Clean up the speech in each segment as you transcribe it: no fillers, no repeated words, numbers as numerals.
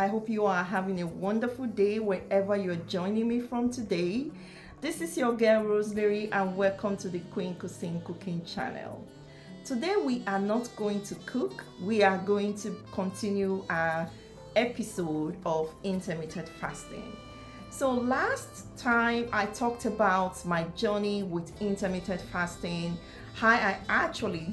I hope you are having a wonderful day wherever you're joining me from today. This is your girl Rosemary, and welcome to the Queen Cuisine Cooking channel. Today we are not going to cook, we are going to continue our episode of intermittent fasting. So last time I talked about my journey with intermittent fasting, how I actually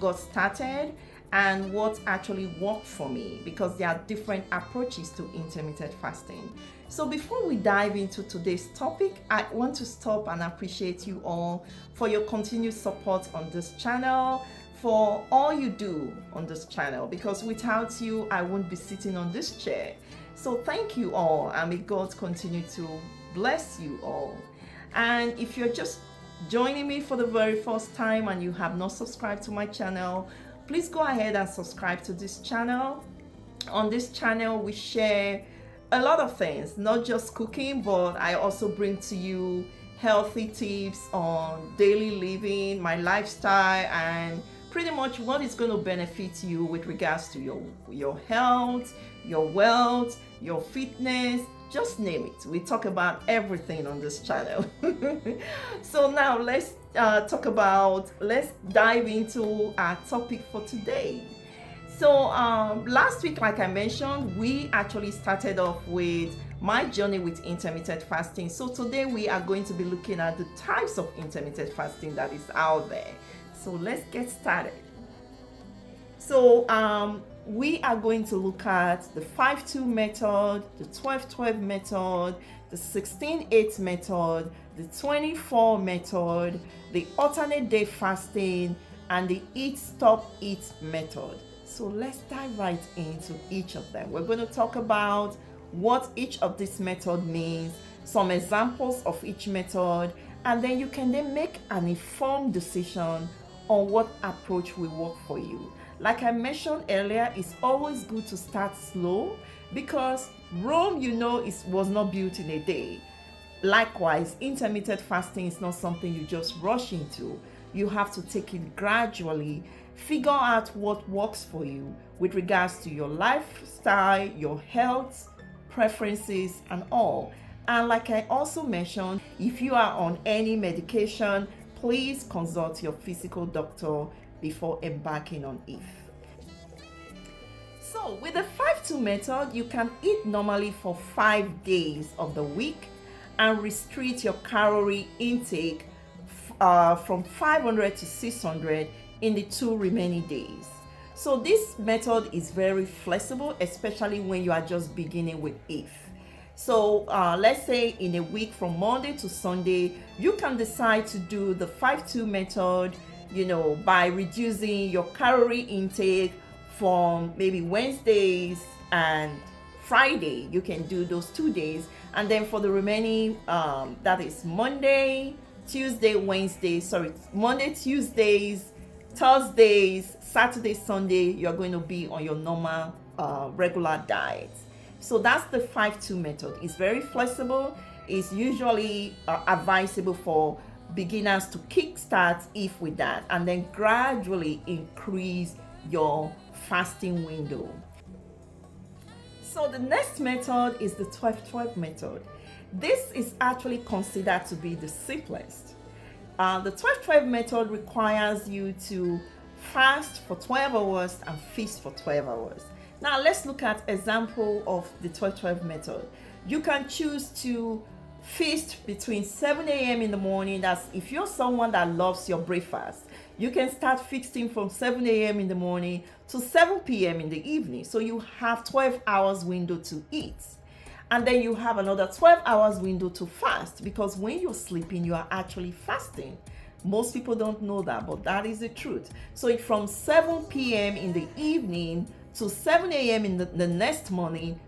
got started and what actually worked for me, because there are different approaches to intermittent fasting. So before we dive into today's topic, I want to stop and appreciate you all for your continued support on this channel, for all you do on this channel, because without you I won't be sitting on this chair. So thank you all, and may God continue to bless you all. And if you're just joining me for the very first time and you have not subscribed to my channel, please go ahead and subscribe to this channel. On this channel we share a lot of things, not just cooking, but I also bring to you healthy tips on daily living, my lifestyle, and pretty much what is going to benefit you with regards to your health, your wealth, your fitness, just name it. We talk about everything on this channel. So now let's dive into our topic for today. So last week, like I mentioned, we actually started off with my journey with intermittent fasting. So today we are going to be looking at the types of intermittent fasting that is out there. So let's get started. So we are going to look at the 5-2 method, the 12-12 method, the 16-8 method, the 24 method, the alternate day fasting, and the eat stop eat method. So let's dive right into each of them. We're going to talk about what each of these methods means, some examples of each method, and then you can then make an informed decision on what approach will work for you. Like I mentioned earlier, it's always good to start slow, because Rome, was not built in a day. Likewise, intermittent fasting is not something you just rush into. You have to take it gradually, figure out what works for you with regards to your lifestyle, your health, preferences, and all. And like I also mentioned, if you are on any medication, please consult your physical doctor before embarking on it. So with the 5-2 method, you can eat normally for 5 days of the week and restrict your calorie intake from 500 to 600 in the 2 remaining days. So this method is very flexible, especially when you are just beginning with it. So let's say in a week from Monday to Sunday, you can decide to do the 5-2 method, by reducing your calorie intake from maybe Wednesdays and Friday. You can do those 2 days, and then for the remaining, that is Monday, Tuesdays, Thursdays, Saturday, Sunday, you're going to be on your normal regular diet. So that's the 5-2 method. It's very flexible. It's usually advisable for beginners to kickstart if with that, and then gradually increase your fasting window. So the next method is the 12-12 method. This is actually considered to be the simplest. The 12-12 method requires you to fast for 12 hours and feast for 12 hours. Now let's look at example of the 12-12 method. You can choose to feast between 7 a.m. in the morning. That's if you're someone that loves your breakfast. You can start feasting from 7 a.m. in the morning to 7 p.m. in the evening. So you have 12 hours window to eat. And then you have another 12 hours window to fast, because when you're sleeping, you are actually fasting. Most people don't know that, but that is the truth. So from 7 p.m. in the evening to 7 a.m. in the next morning,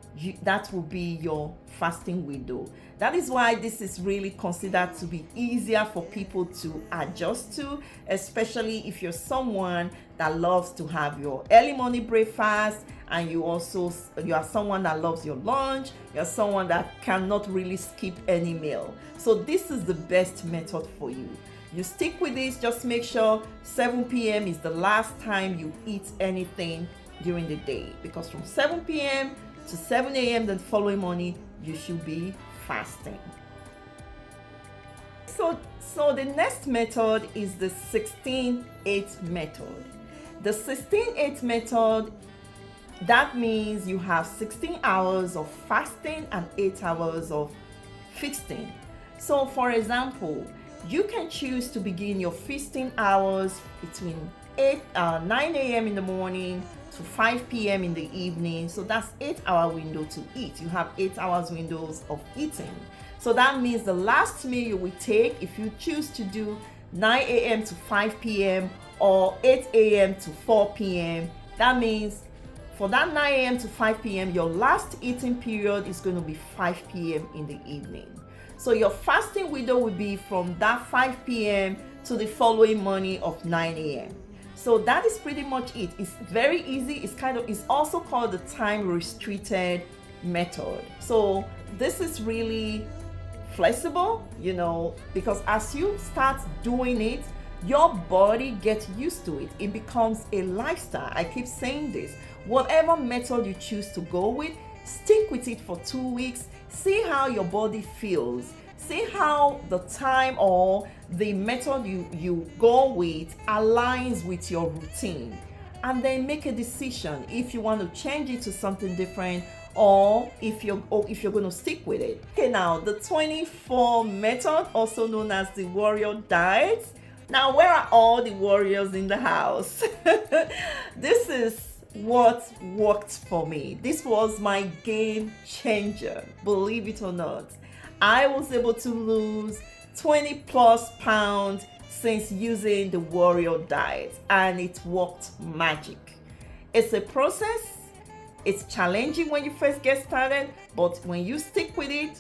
that will be your fasting window. That is why this is really considered to be easier for people to adjust to, especially if you're someone that loves to have your early morning breakfast, and you are someone that loves your lunch, you're someone that cannot really skip any meal. So this is the best method for you. You stick with this, just make sure 7 p.m. is the last time you eat anything during the day, because from 7 p.m. to 7 a.m. the following morning, you should be fasting. So the next method is the 16-8 method. The 16-8 method, that means you have 16 hours of fasting and 8 hours of feasting. So for example, you can choose to begin your feasting hours between 9 a.m. in the morning to 5 p.m. in the evening. So that's 8-hour window to eat. You have 8 hours windows of eating. So that means the last meal you will take, if you choose to do 9 a.m. to 5 p.m. or 8 a.m. to 4 p.m., that means for that 9 a.m. to 5 p.m., your last eating period is going to be 5 p.m. in the evening. So your fasting window will be from that 5 p.m. to the following morning of 9 a.m. So that is pretty much it. It's very easy. It's also called the time restricted method. So this is really flexible, because as you start doing it, your body gets used to it. It becomes a lifestyle. I keep saying this. Whatever method you choose to go with, stick with it for 2 weeks. See how your body feels. See how the time or the method you go with aligns with your routine. And then make a decision if you want to change it to something different or if you're going to stick with it. Okay, now the 24 method, also known as the warrior diet. Now, where are all the warriors in the house? This is what worked for me. This was my game changer, believe it or not. I was able to lose 20 plus pounds since using the warrior diet, and it worked magic. It's a process. It's challenging when you first get started, but when you stick with it,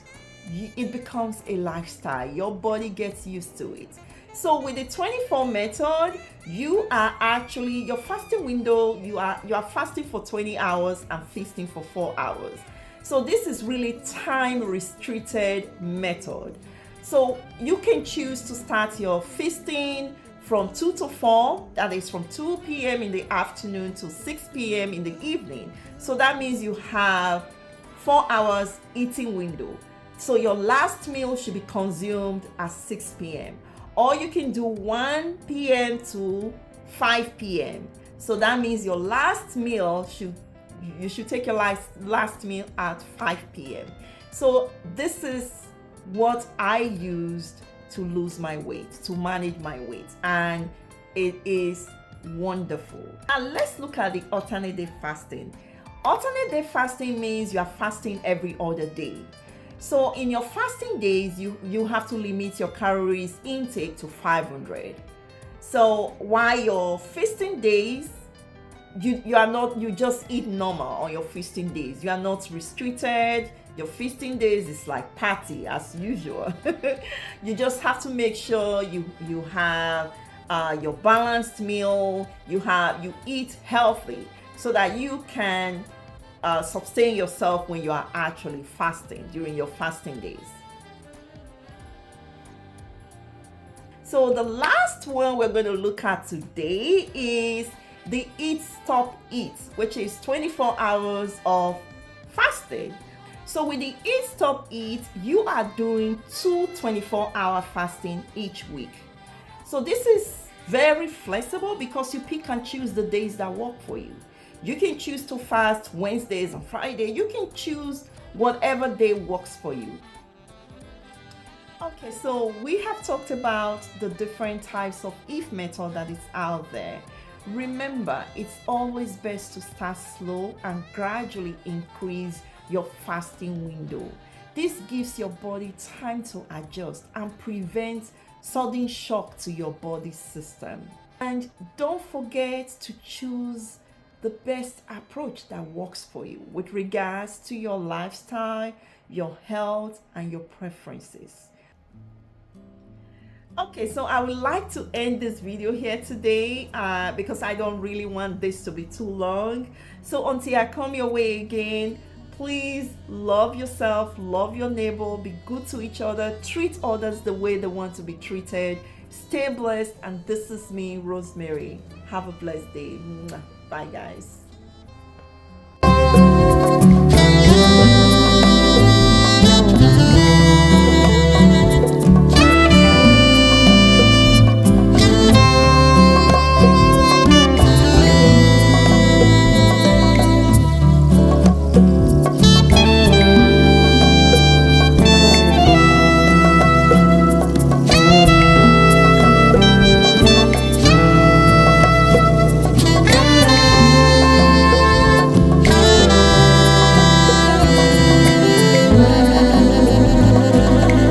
it becomes a lifestyle. Your body gets used to it. So with the 24 method, you are actually, your fasting window, you are fasting for 20 hours and feasting for 4 hours. So this is really time restricted method. So you can choose to start your feasting from 2 to 4, that is from 2 p.m. in the afternoon to 6 p.m. in the evening. So that means you have 4 hours eating window. So your last meal should be consumed at 6 p.m. Or you can do 1 p.m. to 5 p.m. So that means your last meal you should take your last meal at 5 p.m. So this is what I used to lose my weight, to manage my weight, and it is wonderful. Now let's look at the alternate day fasting. Alternate day fasting means you are fasting every other day. So in your fasting days, you have to limit your calories intake to 500. So while your feasting days, you just eat normal on your feasting days. You are not restricted. Your feasting days is like party as usual. You just have to make sure you have your balanced meal. You eat healthy so that you can sustain yourself when you are actually fasting during your fasting days. So the last one we're going to look at today is the eat stop eat, which is 24 hours of fasting. So with the eat stop eat, you are doing 2 24-hour fasting each week. So this is very flexible because you pick and choose the days that work for you. You can choose to fast Wednesdays and Friday. You can choose whatever day works for you. Okay, so we have talked about the different types of eat method that is out there. Remember, it's always best to start slow and gradually increase your fasting window. This gives your body time to adjust and prevents sudden shock to your body system. And don't forget to choose the best approach that works for you with regards to your lifestyle, your health, and your preferences. Okay, so I would like to end this video here today because I don't really want this to be too long. So until I come your way again, please love yourself, love your neighbor, be good to each other, treat others the way they want to be treated. Stay blessed, and this is me, Rosemary. Have a blessed day. Bye, guys.